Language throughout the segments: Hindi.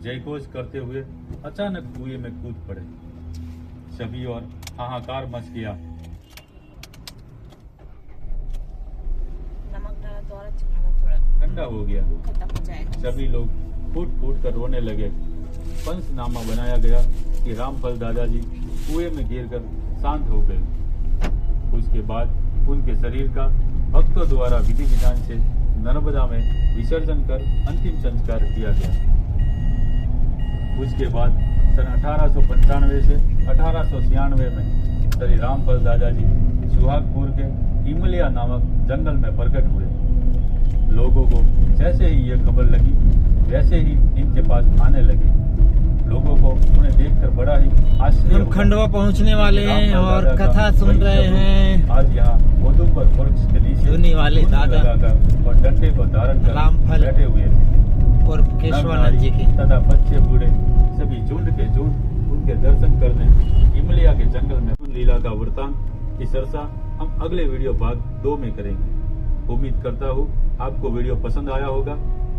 जयघोष करते हुए अचानक कुएं में कूद पड़े। सभी और हाहाकार मच गया। नमक डाला तो और अच्छा खाना, थोड़ा ठंडा हो गया। खत्म हो जाएगा। सभी लोग फूट फूट कर रोने लगे। पंचनामा बनाया गया कि रामफल दादाजी कुएं में गिरकर शांत हो गए। उसके बाद उनके शरीर का भक्तों द्वारा विधि विधान से नर्मदा में विसर्जन कर अंतिम संस्कार किया गया। उसके बाद सन 1895 से 1896 में श्री रामफल दादाजी सुहागपुर के इमलिया नामक जंगल में प्रकट हुए। लोगों को जैसे ही ये खबर लगी वैसे ही इनके पास आने लगे। लोगों को उन्हें देखकर बड़ा ही आश्चर्य। हम खंडवा पहुंचने वाले हैं और कथा सुन रहे हैं। आज यहाँ औदुंबर वृक्ष के नीचे धुनी वाले दादा और डंडे को धारण कर रामफल बैठे हुए थे और केशवानंद जी के तथा बच्चे बूढ़े सभी झुंड के झुंड उनके दर्शन करने हिमालय के जंगल में लीला का वृतांत की चर्चा हम अगले वीडियो भाग 2 में करेंगे। उम्मीद करता हूँ आपको वीडियो पसंद आया होगा।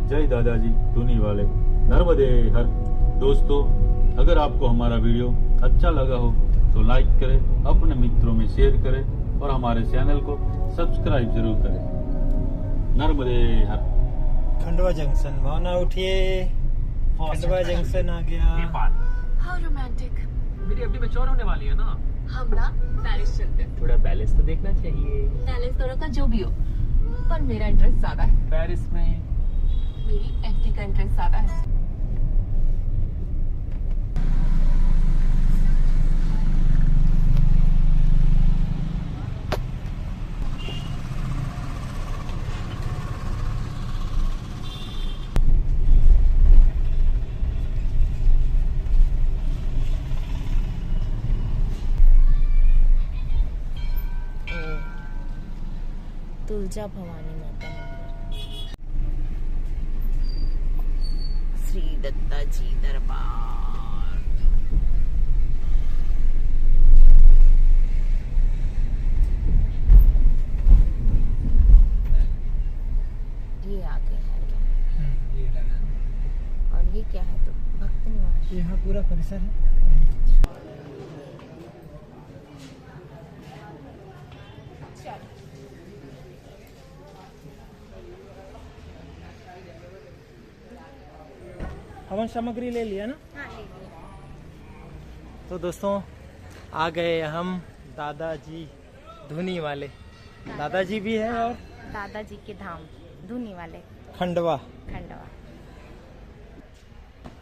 जय दादाजी धुनी वाले, नर्मदे हर। दोस्तों, अगर आपको हमारा वीडियो अच्छा लगा हो तो लाइक करें, अपने मित्रों में शेयर करें और हमारे चैनल को सब्सक्राइब जरूर करें। नर्मदे हर। खंडवा जंक्शन भावना उठिए। खंडवा जंक्शन आ गया। How romantic. मेरी अभी मैच्योर होने वाली है ना। हम ना पेरिस चलते हैं। थोड़ा बैलेंस तो देखना चाहिए। बैलेंस दोनों का जो भी हो, पर मेरा इंटरेस्ट ज्यादा है। पेरिस में मेरी एफडी का इंटरेस्ट ज्यादा है। तुलजा भवानी माता मंदिर, श्री दत्ता जी दरबार। ये आगे है क्या? ये लगा। और ये क्या है? तो भक्त निवास। यहाँ पूरा परिसर है। हवन सामग्री ले लिया ना? हाँ, ले लिया। तो दोस्तों, आ गए हम दादाजी धुनी वाले। दादाजी भी है और दादाजी के धाम धुनी वाले खंडवा। खंडवा।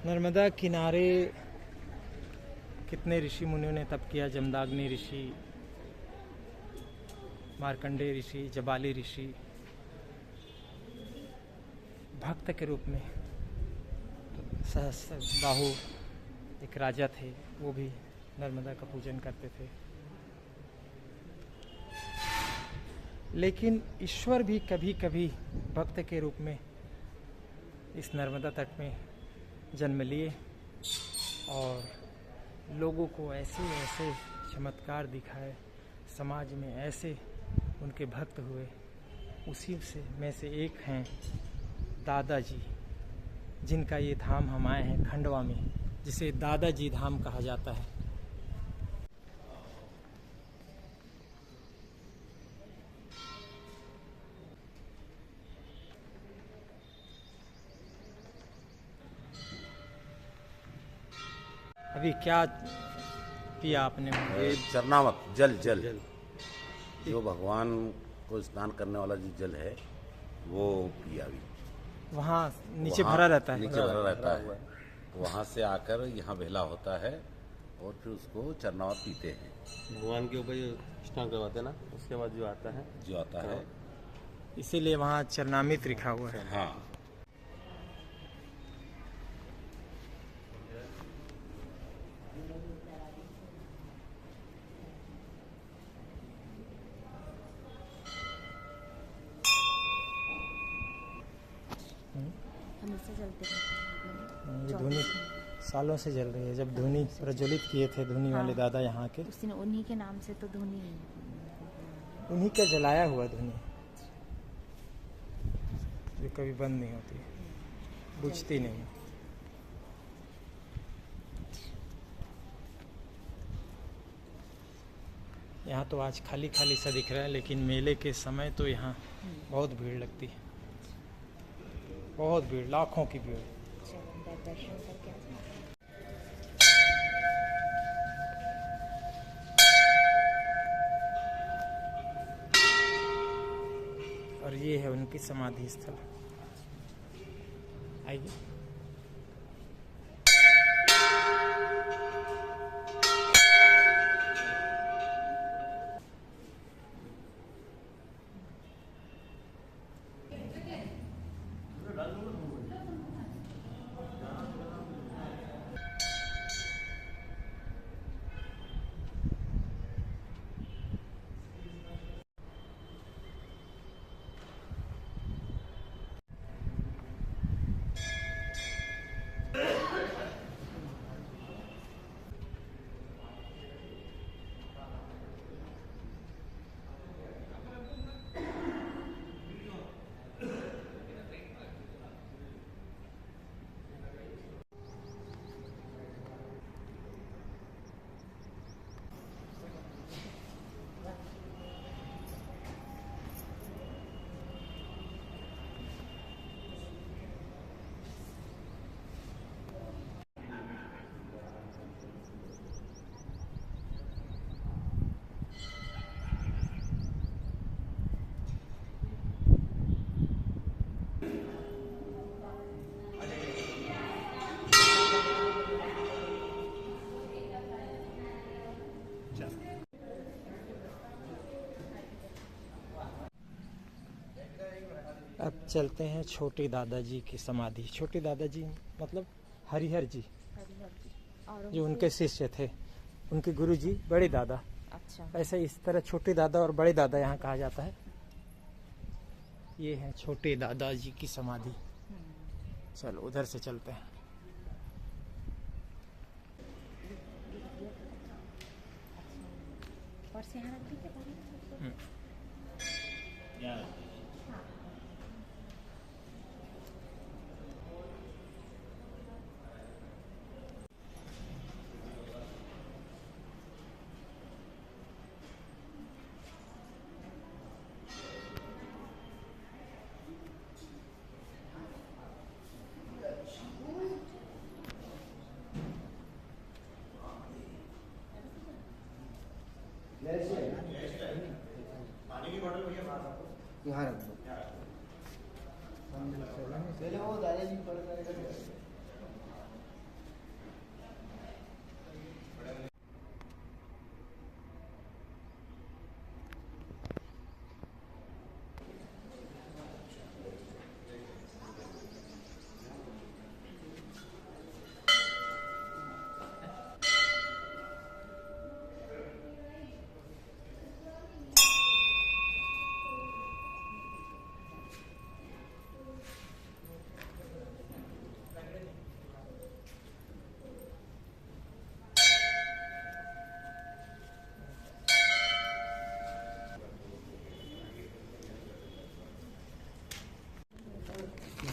नर्मदा किनारे कितने ऋषि मुनियों ने तप किया। जमदाग्नि ऋषि, मार्कंडेय ऋषि, जबाली ऋषि भक्त के रूप में। सहस्त्र बाहु एक राजा थे, वो भी नर्मदा का पूजन करते थे। लेकिन ईश्वर भी कभी कभी भक्त के रूप में इस नर्मदा तट में जन्म लिए और लोगों को ऐसे ऐसे चमत्कार दिखाए, समाज में ऐसे उनके भक्त हुए। उसी से में से एक हैं दादाजी, जिनका ये धाम हम आए हैं खंडवा में, जिसे दादाजी धाम कहा जाता है। अभी क्या पिया आपने? ये चरणामत जल जल जो भगवान को स्नान करने वाला जो जल है वो पिया। अभी वहाँ नीचे भरा रहता है। नीचे भरा रहता है, तो वहाँ से आकर यहाँ बेला होता है और फिर उसको चरणामत पीते हैं। भगवान के ऊपर जो स्नान करवाते हैं ना, उसके बाद जो आता है इसीलिए वहाँ चरणामृत लिखा हुआ है। हाँ। हमेशा चलते हैं। ये धुनी सालों से जल रही है। जब धुनी प्रज्वलित किए थे धुनी वाले दादा यहाँ के, उसने उन्हीं के नाम से तो धुनी है। उन्हीं का जलाया हुआ धुनी, ये कभी बंद नहीं होती, बुझती नहीं। यहाँ तो आज खाली खाली सा दिख रहा है, लेकिन मेले के समय तो यहाँ बहुत भीड़ लगती है, बहुत भीड़, लाखों की भीड़। चलो अंदर दर्शन करके आ जाओ। और ये है उनकी समाधि स्थल। आइए। अब चलते हैं छोटे दादाजी की समाधि। छोटे दादाजी मतलब हरिहर जी, हरिहर जी। और जो उनके शिष्य थे, उनके गुरु जी बड़े दादा। अच्छा। ऐसे इस तरह छोटे दादा और बड़े दादा यहाँ कहा जाता है। ये है छोटे दादाजी की समाधि। चलो उधर से चलते हैं। और से यहाँ रख दीजिए पानी। यहाँ रख दो। पहले वो दादाजी पढ़ कर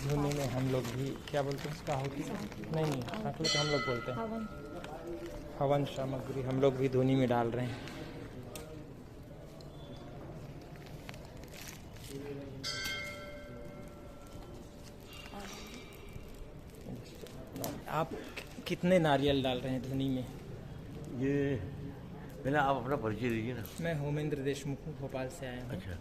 धुनी में हम लोग भी क्या बोलते हैं उसका होती नहीं सांकले तो हम लोग बोलते हैं हवन। हवन सामग्री हम लोग भी धुनी में डाल रहे हैं। आप कितने नारियल डाल रहे हैं धुनी में? ये पहले आप अपना परिचय दीजिए ना। मैं होमेंद्र देशमुख हूँ, भोपाल से आया हूँ। अच्छा।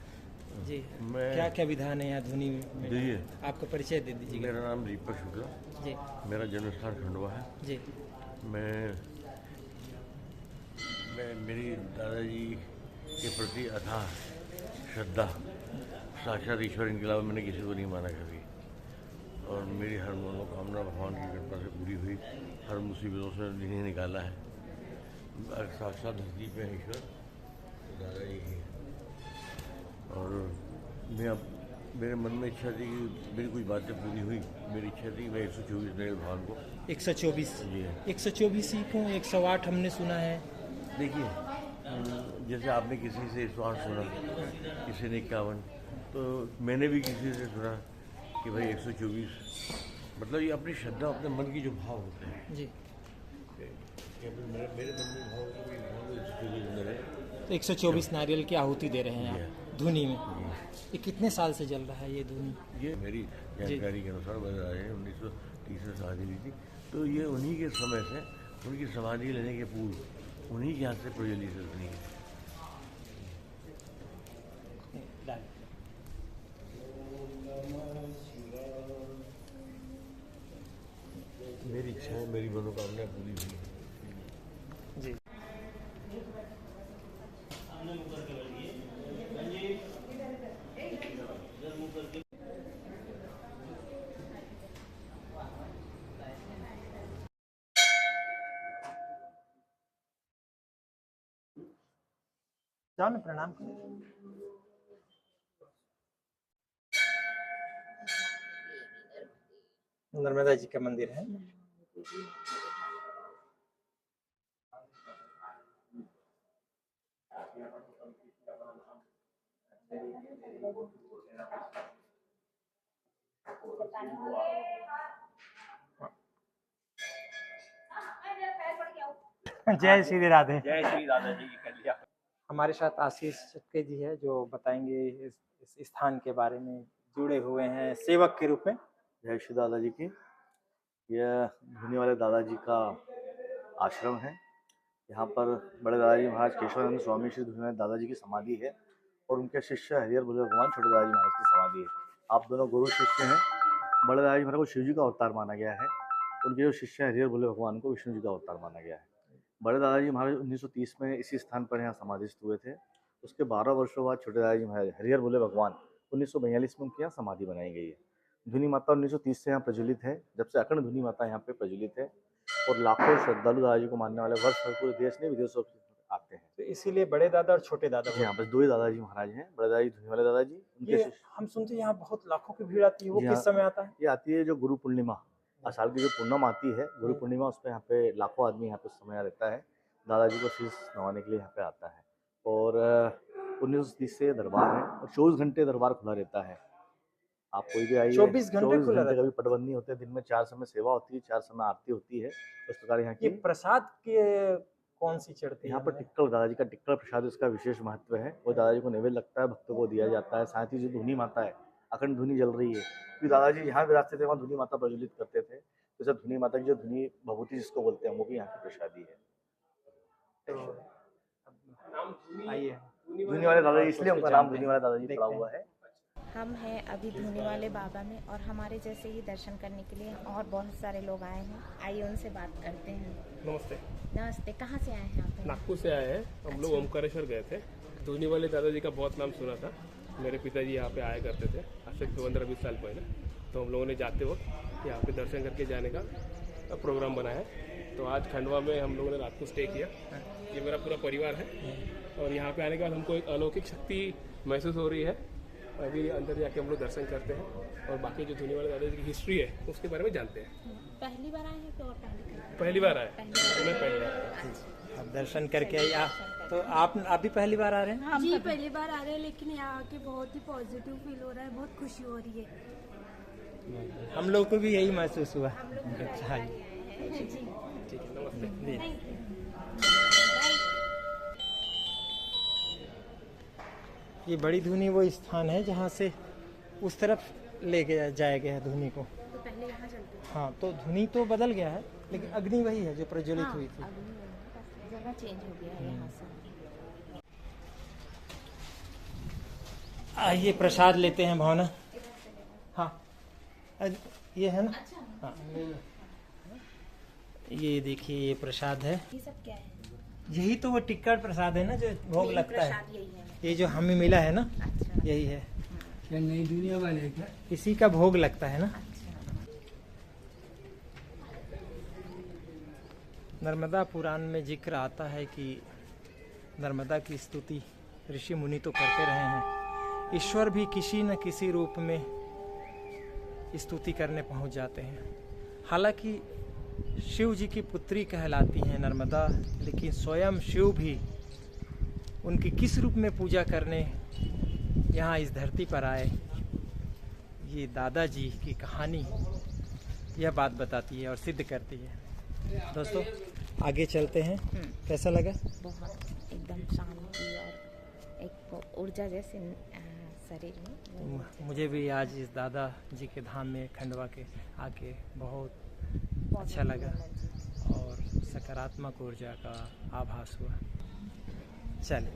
जी। मैं क्या क्या विधान है यहाँ धुनी में? दीजिए। आपका परिचय दे दीजिए। मेरा नाम दीपक शुक्ला। जी। मेरा जन्म स्थान खंडवा है। जी। मैं मेरी दादाजी के प्रति अथाह श्रद्धा, साक्षात ईश्वर इनके अलावा मैंने किसी को नहीं माना कभी, और मेरी हर मनोकामना भगवान की कृपा से पूरी हुई। हर मुसीबतों से इन्हें निकाला है। साक्षात धरती पे ईश्वर दादाजी ही। और मैं अब मेरे मन में इच्छा थी कि मेरी कुछ बातें पूरी हुई। मेरी इच्छा थी मैं 124 नए भगवान को 124 जी 124 ही क्यों? 108 हमने सुना है। देखिए, जैसे आपने किसी से 108 सुना, किसी ने 51, तो मैंने भी किसी से सुना कि भाई 124। मतलब ये अपनी श्रद्धा, अपने मन की जो भाव होते हैं जी। मेरे मन में भाव कि मेरे 124 नारियल की आहुति दे रहे हैं आप धुनी में। ये कितने साल से जल रहा है ये धुनी? ये मेरी जानकारी के अनुसार बता रहे हैं 1930 में समाधि ली थी, तो ये उन्हीं के समय से, उनकी समाधि लेने के पूर्व उन्हीं के यहाँ से प्रज्वलित धुनी है। मेरी इच्छा है, मेरी मनोकामना पूरी हुई जी। जाओ ना, प्रणाम करो। नर्मदा जी का मंदिर है। जय श्री राधे। जय श्री राधा जी की कल्याण। हमारे साथ आशीष चटके जी है जो बताएंगे इस स्थान के बारे में, जुड़े हुए हैं सेवक के रूप में। जय श्री दादा जी की। यह धुनी वाले दादाजी का आश्रम है। यहाँ पर बड़े दादाजी महाराज केशवानंद स्वामी श्री धुनी वाले दादाजी की समाधि है और उनके शिष्य हरिहर बोले भगवान छोटे दादाजी महाराज की समाधि है। आप दोनों गुरु शिष्य हैं। बड़े दादाजी महाराज को शिव जी का अवतार माना गया है, उनके जो शिष्य हरिहर बोले भगवान को विष्णु जी का अवतार माना गया है। बड़े दादाजी महाराज 1930 में इसी स्थान पर यहाँ समाधिस्थ हुए थे। उसके 12 वर्षों बाद छोटे दादाजी महाराज हरिहर बोले भगवान 1942 में उनकी यहाँ समाधि बनाई गई है। धुनी माता 1930 से यहाँ प्रज्वलित है, जब से अखंड धुनी माता यहाँ पे प्रज्वलित है और लाखों श्रद्धालु दादाजी को मानने वाले वर्ष भर पूरे देश में विदेशों से आते हैं। तो इसीलिए बड़े दादा और छोटे दादा यहाँ बस दो ही दादाजी महाराज हैं, बड़े दादाजी धुनी वाले दादाजी। ये हम सुनते हैं यहाँ बहुत लाखों की भीड़ आती है, वो किस समय आता है? ये आती है जो गुरु पूर्णिमा, आषाढ़ की जो पूर्णिमा आती है गुरु पूर्णिमा, उस पर यहाँ पे लाखों आदमी यहाँ पे समय रहता है, दादाजी को शीश नवाने के लिए यहाँ पे आता है। और 1930 से दरबार है और 24 घंटे दरबार खुला रहता है। आप कोई भी आइए, 24 घंटे कभी पटबंदी होते हैं, दिन में 4 समय सेवा होती है, 4 समय आरती होती है। उस प्रकार यहाँ की प्रसाद के कौन सी चढ़ती है? यहाँ पर टिक्कड़, दादाजी का टिक्कड़ प्रसाद, इसका विशेष महत्व है। वो दादाजी को नैवेद्य लगता है, भक्तों को दिया जाता है। साथ ही जो धुनी माता है, अखंड धुनी जल रही है, क्योंकि दादाजी यहाँ विराजते थे, वहाँ धुनी माता प्रज्वलित करते थे। तो सब धुनी माता की जो धुनी भभूति जिसको बोलते हैं, वो भी यहाँ की प्रसादी है। आइए, धुनी वाले दादाजी, इसलिए उनका नाम धुनी वाले दादाजी पड़ा हुआ है। हम हैं अभी धुनी वाले बाबा में और हमारे जैसे ही दर्शन करने के लिए और बहुत सारे लोग आए हैं। आइए उनसे बात करते हैं। नमस्ते। नमस्ते, कहाँ से आए हैं आप? नागपुर से आए हैं हम लोग। ओमकारेश्वर गए थे। धुनी वाले दादाजी का बहुत नाम सुना था, मेरे पिताजी यहाँ पे आया करते थे आज से 15-20 साल पहले। तो हम लोगों ने जाते वक्त यहाँ पे दर्शन करके जाने का प्रोग्राम बनाया है। तो आज खंडवा में हम लोगों ने रात को स्टे किया। ये मेरा पूरा परिवार है और यहाँ पे आने के बाद हमको एक अलौकिक शक्ति महसूस हो रही है। अभी अंदर जाके हम लोग दर्शन करते हैं और बाकी जो धुनी वाले दादाजी की हिस्ट्री है उसके बारे में जानते हैं। पहली बार आए हैं तो और पहली बार आए? मैं पहली बार। अब दर्शन करके आइए आप। तो आप भी पहली बार आ रहे हैं? जी पहली बार आ रहे हैं, लेकिन यहाँ आके बहुत ही पॉजिटिव फील हो रहा है, बहुत खुशी हो रही है। हम लोग को भी यही महसूस हुआ। अच्छा, ठीक है, नमस्ते। ये बड़ी धुनी वो स्थान है जहाँ से उस तरफ ले गया जाया गया है धुनी को। तो पहले यहाँ चलते हैं। हाँ, तो धुनी तो बदल गया है, लेकिन अग्नि वही है जो प्रज्वलित हुई थी। जगह चेंज हो गया है यहाँ से। आइए प्रसाद लेते हैं भावना। हाँ, ये है ना? हाँ, ये देखिए ये प्रसाद है। ये सब क्या है? यही तो वो टिक्कड़ प्रसाद है ना जो भोग लगता है। ये जो हमें मिला है ना, यही है। क्या नई दुनिया वाले क्या? इसी का भोग लगता है ना। नर्मदा पुराण में जिक्र आता है कि नर्मदा की स्तुति ऋषि मुनि तो करते रहे हैं, ईश्वर भी किसी न किसी रूप में स्तुति करने पहुंच जाते हैं। हालांकि शिव जी की पुत्री कहलाती हैं नर्मदा, लेकिन स्वयं शिव भी उनकी किस रूप में पूजा करने यहाँ इस धरती पर आए, ये दादाजी की कहानी यह बात बताती है और सिद्ध करती है। दोस्तों आगे चलते हैं। कैसा लगा? बहुत एकदम शांति और एक ऊर्जा जैसे शरीर में। मुझे भी आज इस दादा जी के धाम में खंडवा के आके बहुत अच्छा लगा और सकारात्मक ऊर्जा का आभास हुआ। चलिए,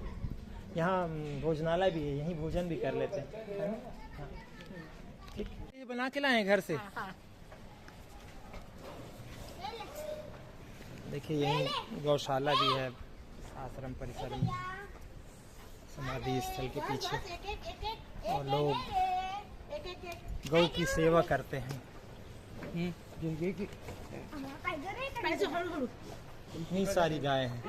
यहाँ भोजनालय भी है, यहीं भोजन भी कर लेते हैं, है ना? हाँ। ठीक, ये बना के लाए घर से। देखिए यहीं गौशाला भी है आश्रम परिसर में, समाधि स्थल के पीछे, और लोग गौ की सेवा करते हैं। इतनी सारी गायें हैं।